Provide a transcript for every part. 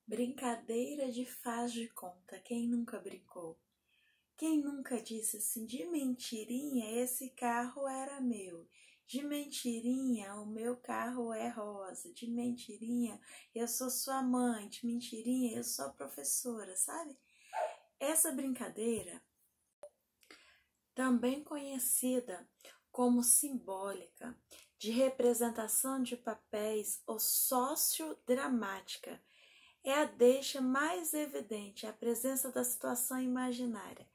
Brincadeira de faz de conta, quem nunca brincou? Quem nunca disse assim, de mentirinha, esse carro era meu. De mentirinha, o meu carro é rosa. De mentirinha, eu sou sua mãe. De mentirinha, eu sou a professora, sabe? Essa brincadeira, também conhecida como simbólica, de representação de papéis ou sociodramática, é a deixa mais evidente, a presença da situação imaginária.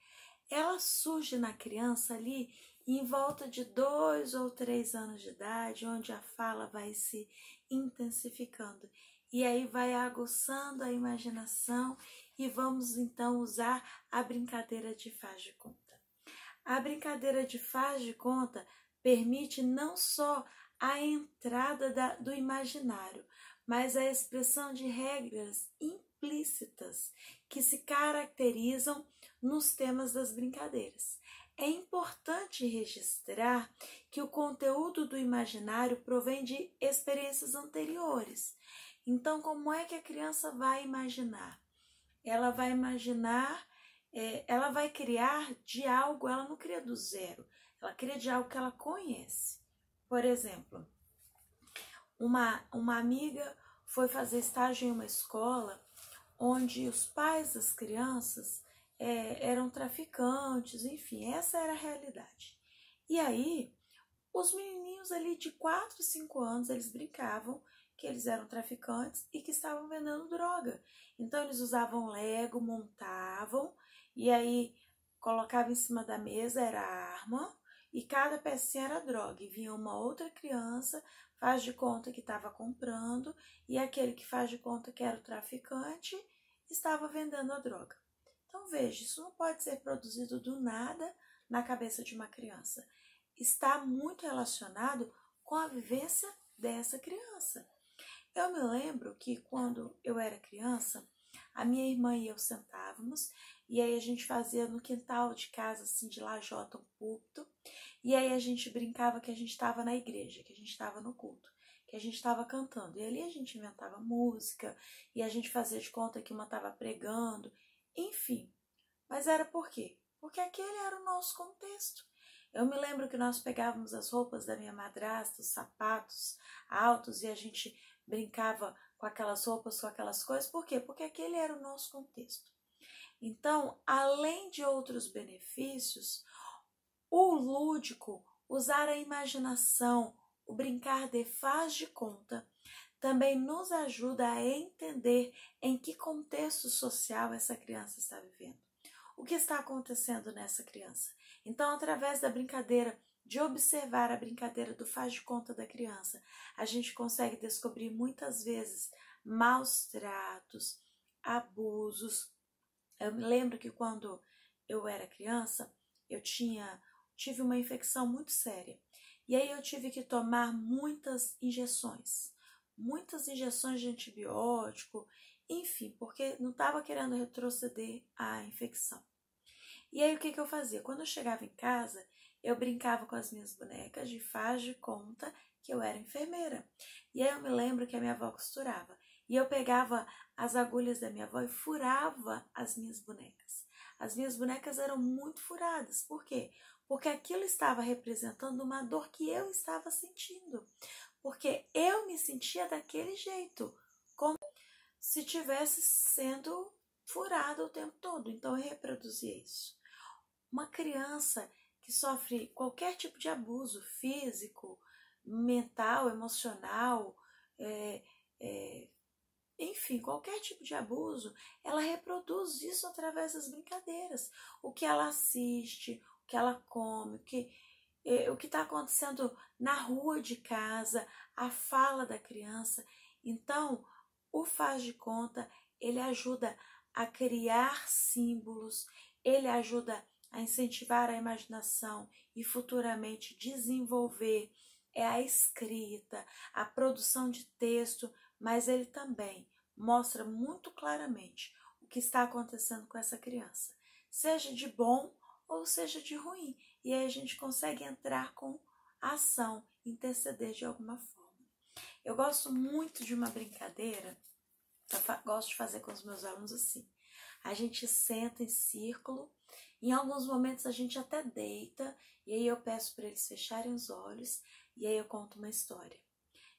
Ela surge na criança ali em volta de 2 ou 3 anos de idade, onde a fala vai se intensificando. E aí vai aguçando a imaginação e vamos então usar a brincadeira de faz de conta. A brincadeira de faz de conta permite não só a entrada do imaginário, mas a expressão de regras implícitas que se caracterizam nos temas das brincadeiras. É importante registrar que o conteúdo do imaginário provém de experiências anteriores. Então, como é que a criança vai imaginar? Ela vai imaginar, ela vai criar de algo, ela não cria do zero, ela cria de algo que ela conhece. Por exemplo, uma amiga foi fazer estágio em uma escola onde os pais das crianças eram traficantes, enfim, essa era a realidade. E aí, os menininhos ali de 4, 5 anos, eles brincavam que eles eram traficantes e que estavam vendendo droga. Então, eles usavam Lego, montavam, e aí colocavam em cima da mesa, era a arma, e cada pecinha era droga. E vinha uma outra criança, faz de conta que estava comprando, e aquele que faz de conta que era o traficante estava vendendo a droga. Então, veja, isso não pode ser produzido do nada na cabeça de uma criança. Está muito relacionado com a vivência dessa criança. Eu me lembro que quando eu era criança, a minha irmã e eu sentávamos e aí a gente fazia no quintal de casa, assim, de lajota, um púlpito, e aí a gente brincava que a gente estava na igreja, que a gente estava no culto, que a gente estava cantando. E ali a gente inventava música e a gente fazia de conta que uma estava pregando, enfim. Mas era por quê? Porque aquele era o nosso contexto. Eu me lembro que nós pegávamos as roupas da minha madrasta, os sapatos altos, e a gente brincava com aquelas roupas, com aquelas coisas. Por quê? Porque aquele era o nosso contexto. Então, além de outros benefícios, o lúdico, usar a imaginação, o brincar de faz de conta, também nos ajuda a entender em que contexto social essa criança está vivendo. O que está acontecendo nessa criança? Então, através da brincadeira, de observar a brincadeira do faz de conta da criança, a gente consegue descobrir muitas vezes maus tratos, abusos. Eu me lembro que quando eu era criança, eu tive uma infecção muito séria. E aí eu tive que tomar muitas injeções de antibiótico, enfim, porque não estava querendo retroceder a infecção. E aí o que eu fazia? Quando eu chegava em casa, eu brincava com as minhas bonecas de faz de conta que eu era enfermeira. E aí eu me lembro que a minha avó costurava. E eu pegava as agulhas da minha avó e furava as minhas bonecas. As minhas bonecas eram muito furadas. Por quê? Porque aquilo estava representando uma dor que eu estava sentindo. Porque eu me sentia daquele jeito, como se tivesse sendo furada o tempo todo. Então eu reproduzia isso. Uma criança que sofre qualquer tipo de abuso físico, mental, emocional, enfim, qualquer tipo de abuso, ela reproduz isso através das brincadeiras. O que ela assiste, o que ela come, o que está acontecendo na rua de casa, a fala da criança. Então, o faz de conta, ele ajuda a criar símbolos, ele ajuda a incentivar a imaginação e futuramente desenvolver a escrita, a produção de texto, mas ele também mostra muito claramente o que está acontecendo com essa criança, seja de bom ou seja de ruim, e aí a gente consegue entrar com ação, interceder de alguma forma. Eu gosto muito de uma brincadeira Gosto de fazer com os meus alunos assim. A gente senta em círculo, em alguns momentos a gente até deita, e aí eu peço para eles fecharem os olhos, e aí eu conto uma história.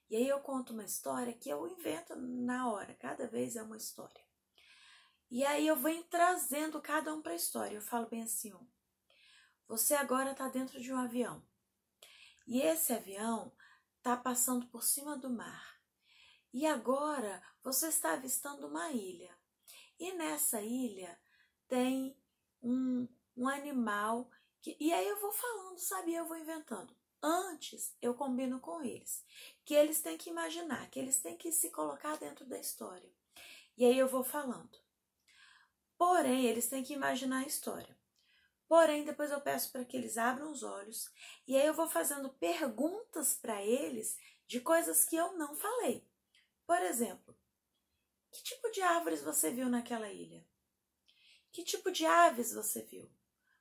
E aí eu conto uma história que eu invento na hora, cada vez é uma história. E aí eu venho trazendo cada um para a história. Eu falo bem assim, ó, você agora está dentro de um avião. E esse avião está passando por cima do mar. E agora você está avistando uma ilha. E nessa ilha tem um animal. E aí eu vou falando, sabe? Eu vou inventando. Antes, eu combino com eles. Que eles têm que imaginar, que eles têm que se colocar dentro da história. E aí eu vou falando. Porém, eles têm que imaginar a história. Porém, depois eu peço para que eles abram os olhos. E aí eu vou fazendo perguntas para eles de coisas que eu não falei. Por exemplo, que tipo de árvores você viu naquela ilha? Que tipo de aves você viu?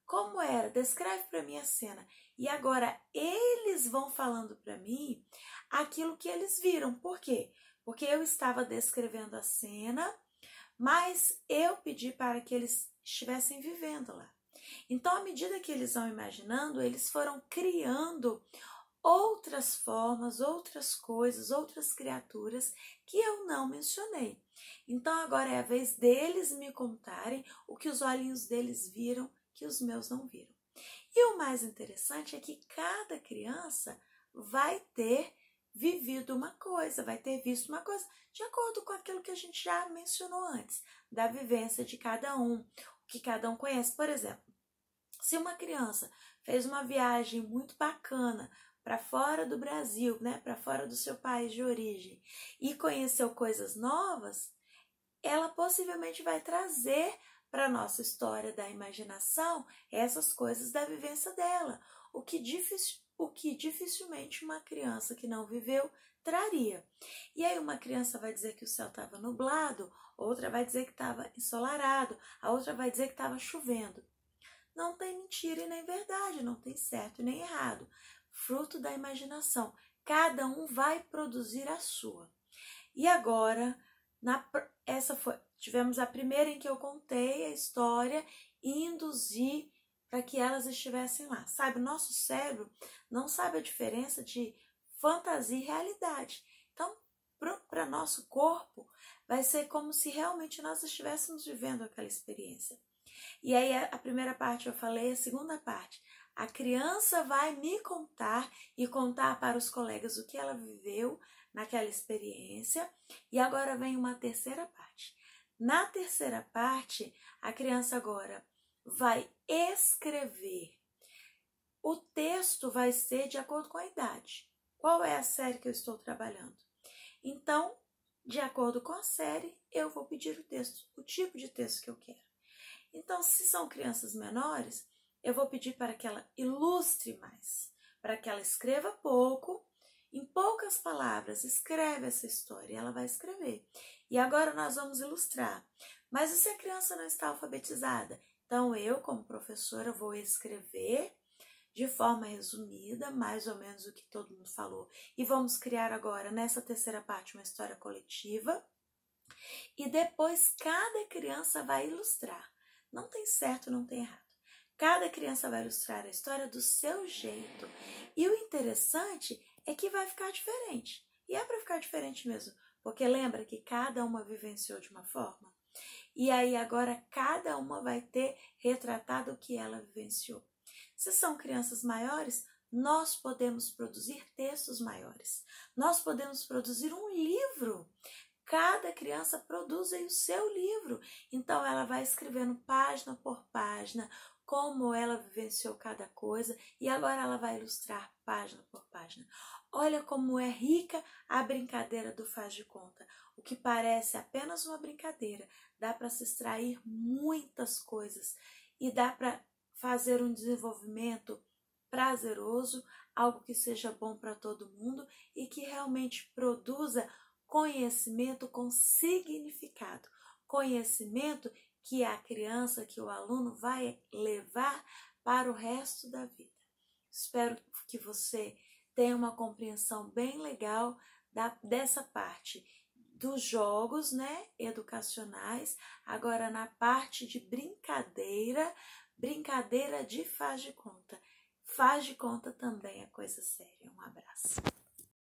Como era? Descreve para mim a cena. E agora eles vão falando para mim aquilo que eles viram. Por quê? Porque eu estava descrevendo a cena, mas eu pedi para que eles estivessem vivendo lá. Então, à medida que eles vão imaginando, eles foram criando outras formas, outras coisas, outras criaturas que eu não mencionei. Então agora é a vez deles me contarem o que os olhinhos deles viram que os meus não viram. E o mais interessante é que cada criança vai ter vivido uma coisa, vai ter visto uma coisa, de acordo com aquilo que a gente já mencionou antes, da vivência de cada um, o que cada um conhece. Por exemplo, se uma criança fez uma viagem muito bacana para fora do Brasil, né, para fora do seu país de origem e conheceu coisas novas, ela possivelmente vai trazer para a nossa história da imaginação essas coisas da vivência dela, o que dificilmente uma criança que não viveu traria. E aí uma criança vai dizer que o céu estava nublado, outra vai dizer que estava ensolarado, a outra vai dizer que estava chovendo. Não tem mentira e nem verdade, não tem certo e nem errado. Fruto da imaginação. Cada um vai produzir a sua. E agora, tivemos a primeira em que eu contei a história e induzi para que elas estivessem lá. Sabe, o nosso cérebro não sabe a diferença de fantasia e realidade. Então, para nosso corpo, vai ser como se realmente nós estivéssemos vivendo aquela experiência. E aí a primeira parte eu falei, a segunda parte, a criança vai me contar e contar para os colegas o que ela viveu naquela experiência. E agora vem uma terceira parte. Na terceira parte, a criança agora vai escrever. O texto vai ser de acordo com a idade. Qual é a série que eu estou trabalhando? Então, de acordo com a série, eu vou pedir o texto, o tipo de texto que eu quero. Então, se são crianças menores, eu vou pedir para que ela ilustre mais, para que ela escreva pouco, em poucas palavras, escreve essa história, ela vai escrever. E agora nós vamos ilustrar. Mas e se a criança não está alfabetizada? Então, eu, como professora, vou escrever de forma resumida, mais ou menos o que todo mundo falou. E vamos criar agora, nessa terceira parte, uma história coletiva. E depois, cada criança vai ilustrar. Não tem certo, não tem errado. Cada criança vai ilustrar a história do seu jeito. E o interessante é que vai ficar diferente. E é para ficar diferente mesmo. Porque lembra que cada uma vivenciou de uma forma? E aí agora cada uma vai ter retratado o que ela vivenciou. Se são crianças maiores, nós podemos produzir textos maiores. Nós podemos produzir um livro. Cada criança produz aí o seu livro. Então, ela vai escrevendo página por página, como ela vivenciou cada coisa, e agora ela vai ilustrar página por página. Olha como é rica a brincadeira do faz de conta. O que parece apenas uma brincadeira, dá para se extrair muitas coisas e dá para fazer um desenvolvimento prazeroso, algo que seja bom para todo mundo e que realmente produza conhecimento com significado, conhecimento que a criança, que o aluno vai levar para o resto da vida. Espero que você tenha uma compreensão bem legal dessa parte dos jogos, né, educacionais, agora na parte de brincadeira, brincadeira de faz de conta. Faz de conta também é coisa séria. Um abraço.